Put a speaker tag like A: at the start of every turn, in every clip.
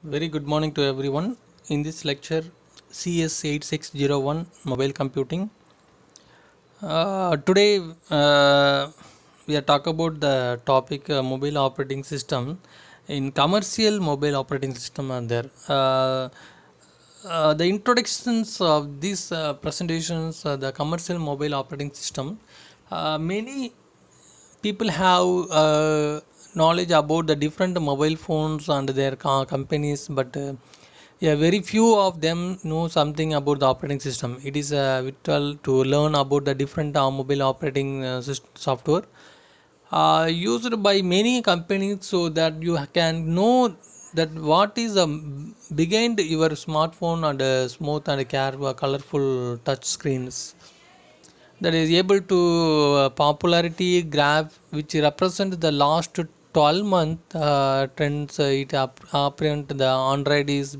A: Very good morning to everyone. In this lecture, CS8601 Mobile Computing. Today, we are talk about the topic mobile operating system. In commercial mobile operating system, are there. The introductions of these presentations, the commercial mobile operating system, many people have knowledge about the different mobile phones and their companies, but yeah, very few of them know something about the operating system. It is vital to learn about the different mobile operating software used by many companies, so that you can know that what is behind your smartphone and smooth and colorful touch screens that is able to popularity graph which represent the last 12 month trends. It apparent the Android is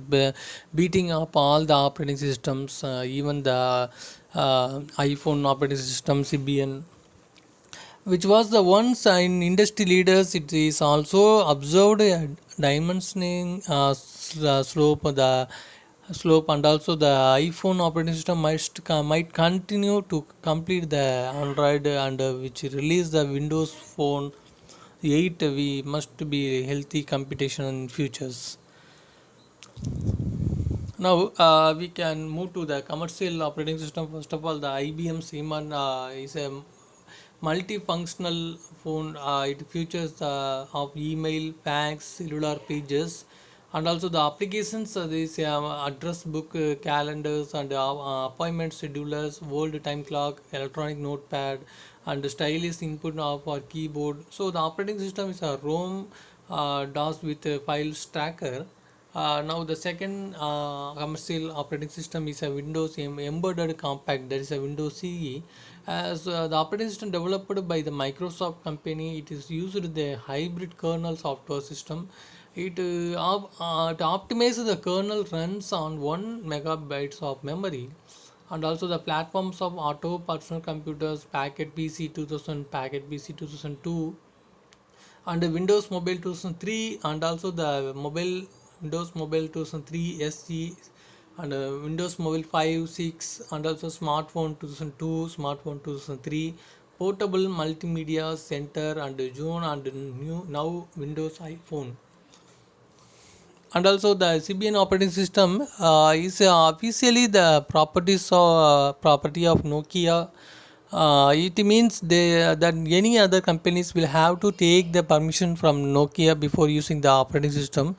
A: beating up all the operating systems, even the iPhone operating system CBN, which was the once in industry leaders. It is also observed a dimensioning slope, and also the iPhone operating system might continue to complete the Android, and which release the Windows Phone 8. We must be healthy competition in futures. Now we can move to the commercial operating system. First of all, the IBM Seaman is a multifunctional phone. It features of email, fax, cellular pages, and also the applications. This address book, calendars, and appointment schedulers, world time clock, electronic notepad, and stylus input of our keyboard. So the operating system is a ROM DOS with a files tracker. Now the second commercial operating system is a Windows embedded compact, that is a Windows CE. As the operating system developed by the Microsoft company, it is used the hybrid kernel software system. To optimize the kernel runs on 1 megabytes of memory, and also the platforms of Auto personal computers, Packet PC 2000, Packet PC 2002, and Windows Mobile 2003, and also the mobile Windows Mobile 2003 SE, and Windows Mobile 5, 6, and also Smartphone 2002, Smartphone 2003, Portable Multimedia Center, and June, and new now Windows iPhone. And also the CBN operating system is officially the property of Nokia. It means that any other companies will have to take the permission from Nokia before using the operating system.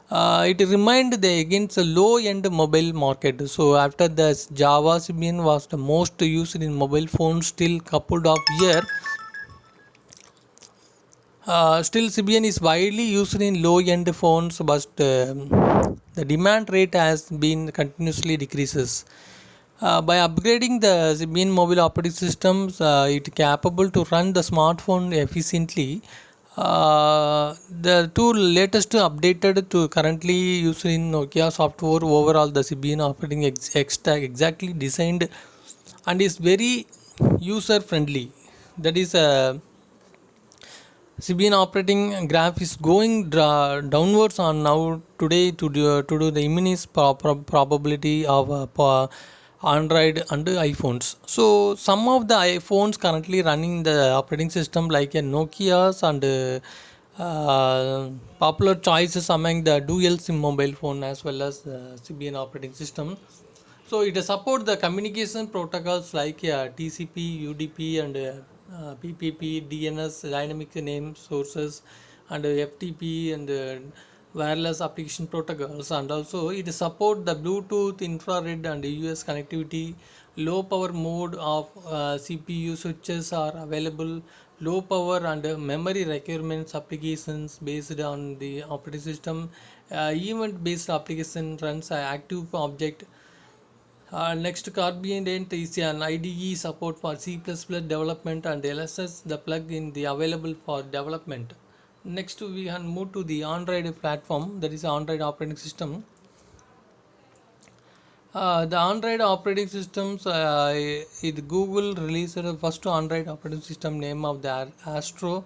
A: It remained the against the low end mobile market. So after the Java, CBN was the most used in mobile phones till coupled of year. Still, CBN is widely used in low-end phones, but the demand rate has been continuously decreases. By upgrading the CBN mobile operating systems, it capable to run the smartphone efficiently. The two latest updated to currently used in Nokia software, overall the CBN operating exactly designed and is very user friendly. That is CBN operating graph is going downwards on now today to do the imminent probability of Android and iPhones. So some of the iPhones currently running the operating system like a Nokia's, and popular choices among the dual SIM mobile phone as well as CBN operating system. So it support the communication protocols like TCP, UDP, and PPP, DNS, dynamic name sources, and FTP, and wireless application protocols. And also it support the Bluetooth, infrared, and US connectivity. Low power mode of CPU switches are available. Low power and memory requirements applications based on the operating system. Event based application runs active object. Next, Carbident is an IDE support for C++ development, and LSS the plugin the available for development. Next, we can move to the Android platform, that is Android operating system. The Android operating systems, it Google released the first Android operating system name of the Astro.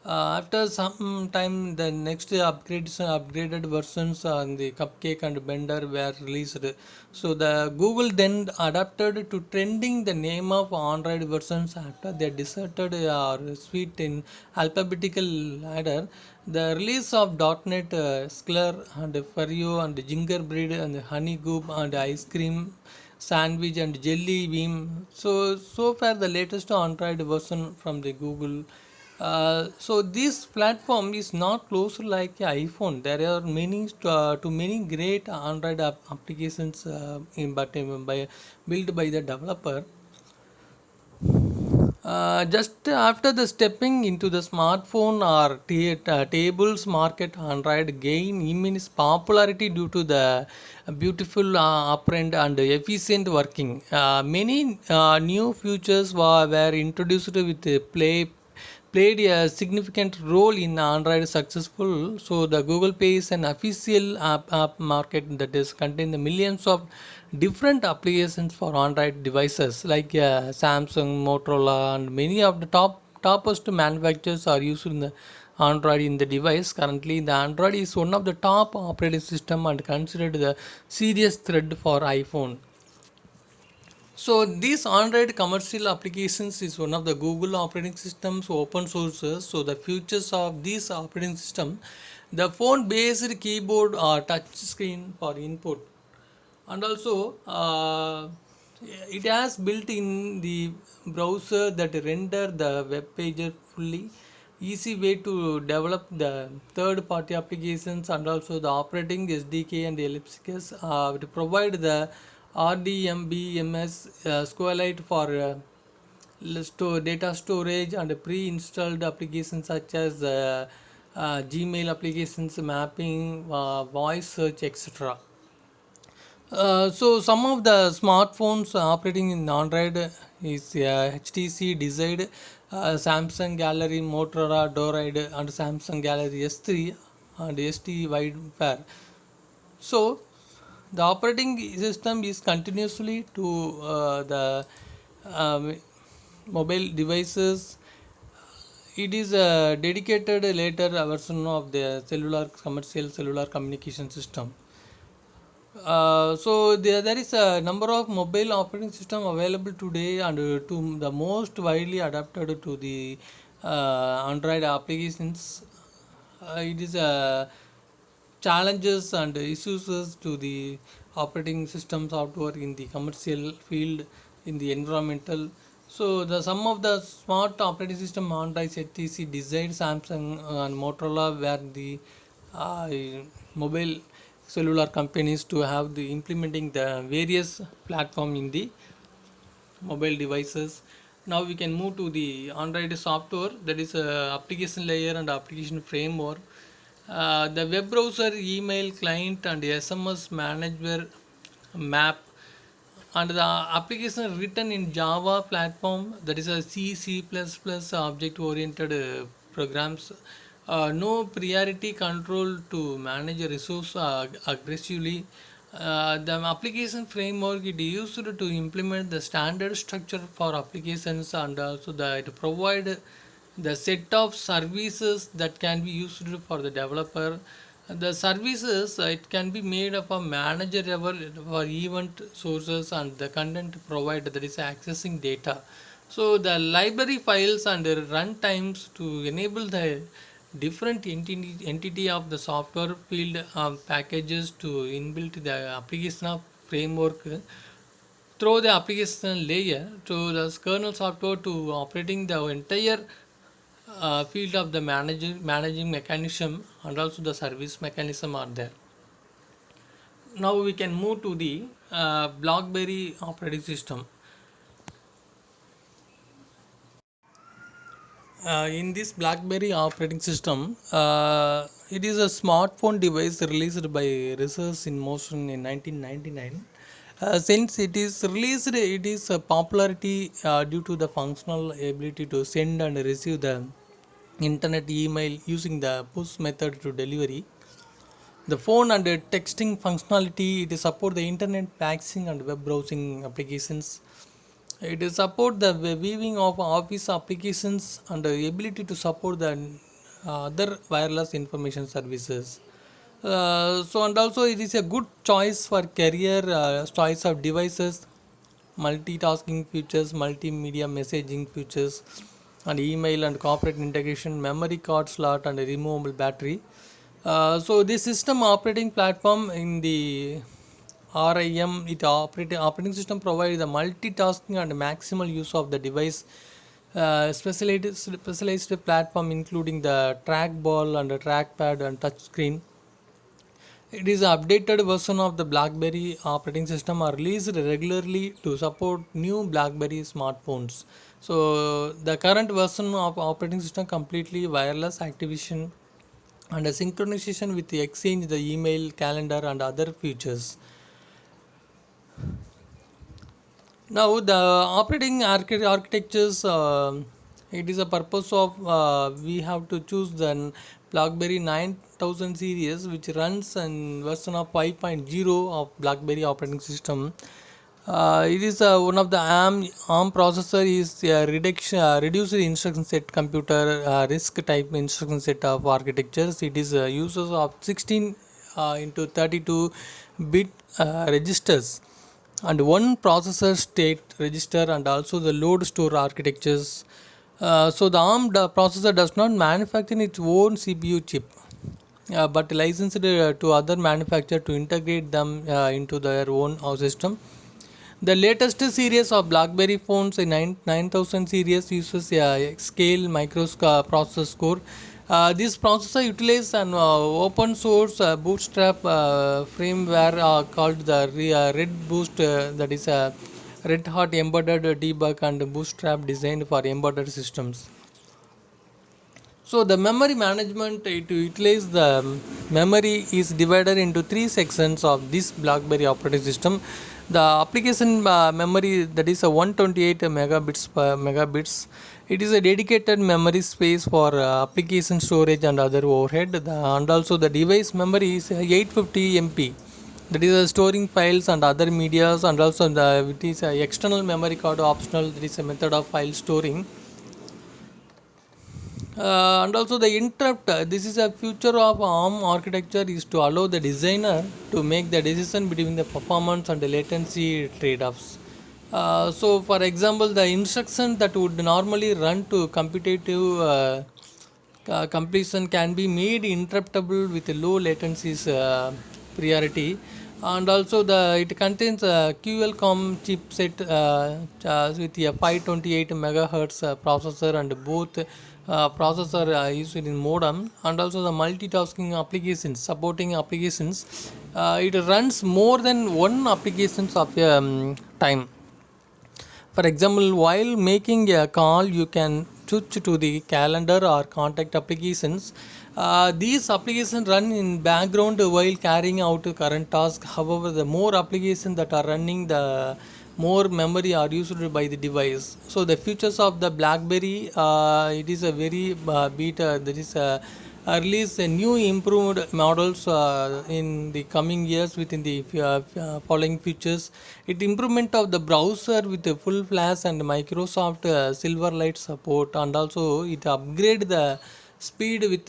A: After some time, the next upgraded versions on the Cupcake and Blender were released. So the Google then adapted to trending the name of Android versions after they deserted our suite in alphabetical ladder. The release of .NET, Skler and Fario and Gingerbread and Honey Goop and Ice Cream Sandwich and Jelly Bean. So far the latest Android version from the Google. So this platform is not closed like a iPhone. There are many great Android applications by built by the developer. Just after the stepping into the smartphone or tables market, Android gain immense popularity due to the beautiful upfront and efficient working. Many new features were introduced with the played a significant role in Android successful. So the Google Pay is an official app market that is contain the millions of different applications for Android devices like Samsung, Motorola, and many of the topest manufacturers are used in the Android in the device. Currently, the Android is one of the top operating system and considered the serious threat for iPhone. So these Android commercial applications is one of the Google operating systems open sources. So the features of this operating system, the phone based keyboard or touch screen for input, and also it has built in the browser that render the web page fully easy way to develop the third party applications, and also the operating SDK and ellipsis to provide the RDMBMS SQLite for data storage and pre-installed applications such as Gmail applications, mapping, voice search, etc. So some of the smartphones operating in Android is HTC Desire, Samsung Gallery, Motorola Droid, and Samsung Gallery S3 and ST Widefare. So the operating system is continuously to the um, mobile devices. It is a dedicated later version of the cellular commercial cellular communication system. There is a number of mobile operating system available today, and to the most widely adapted to the Android applications. It is challenges and issues to the operating system software in the commercial field, in the environmental. So the some of the smart operating system Android HTC designed Samsung and Motorola were the uh, mobile cellular companies to have the implementing the various platform in the mobile devices. Now we can move to the Android software, that is application layer and application framework. The web browser, email client, and SMS manager map, and the application written in Java platform, that is a C++ object oriented programs. No priority control to manage a resource aggressively. The application framework it used to implement the standard structure for applications, and also it provide the set of services that can be used for the developer. The services it can be made up of manager level for event sources and the content provider, that is accessing data. So the library files and the run times to enable the different entity of the software field packages to inbuilt the application of framework through the application layer to the kernel software to operating the entire field of the managing mechanism, and also the service mechanism are there. Now we can move to the BlackBerry operating system. In this BlackBerry operating system, it is a smartphone device released by Research in Motion in 1999. Since it is released, it is a popularity due to the functional ability to send and receive the internet email using the push method to delivery. The phone and texting functionality, it support the internet faxing and web browsing applications. It is support the viewing of office applications and the ability to support the other wireless information services. So and also it is a good choice for career, choice of devices, multitasking features, multimedia messaging features, and email and corporate integration, memory card slot, and a removable battery. So this system operating platform in the RIM, operating system provides the multitasking and maximal use of the device. Specialized platform including the trackball and the trackpad and touch screen. It is an updated version of the BlackBerry operating system are released regularly to support new BlackBerry smartphones. So the current version of operating system completely wireless activation and a synchronization with the Exchange, the email, calendar, and other features. Now the operating architectures, it is a purpose of we have to choose the BlackBerry 9000 series, which runs in version of 5.0 of BlackBerry operating system. It is one of the ARM processor is reduced instruction set computer RISC type instruction set of architectures. It is uses of 16 into 32 bit registers and one processor state register and also the load store architectures. So the ARM processor does not manufacture its own CPU chip, but licensed to other manufacturer to integrate them into their own system. The latest series of BlackBerry phones, a 9000 series, uses a scale microprocessor core. This processor utilizes an open source bootstrap firmware called the Red Boost, that is a Red Hat embedded debug and bootstrap designed for embedded systems. So the memory management, it utilizes the memory is divided into three sections of this BlackBerry operating system. The application memory, that is a 128 megabits. It is a dedicated memory space for application storage and other overhead. And also the device memory is 850 MB. That is storing files and other medias, and also it is a external memory card optional. That is a method of file storing. And also the interrupt, this is a future of ARM architecture is to allow the designer to make the decision between the performance and the latency trade-offs. So for example, the instruction that would normally run to competitive completion can be made interruptible with a low latency priority. And also it contains a QLCOM chipset with a 528 megahertz processor, and both processor used in modem, and also the multitasking applications, supporting applications. It runs more than one applications of a time. For example, while making a call, you can switch to the calendar or contact applications. These applications run in background while carrying out current task. However, the more applications that are running, the more memory are used by the device. So the features of the BlackBerry, it is a very beta. There is a release a new improved models in the coming years within the following features. It improvement of the browser with the full flash and Microsoft Silverlight support, and also it upgrade the speed with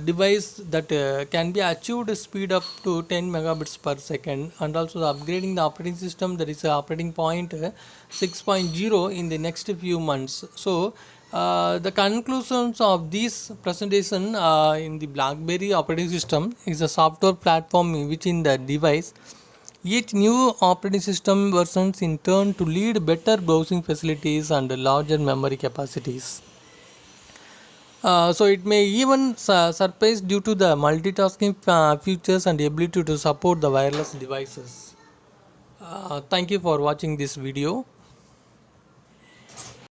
A: device that can be achieved speed up to 10 megabits per second, and also the upgrading the operating system, that is operating point 6.0 in the next few months. So the conclusions of this presentation in the BlackBerry operating system is a software platform in which in the device each new operating system versions in turn to lead better browsing facilities and larger memory capacities. So it may even surpass due to the multitasking features and ability to support the wireless devices. Thank you for watching this video.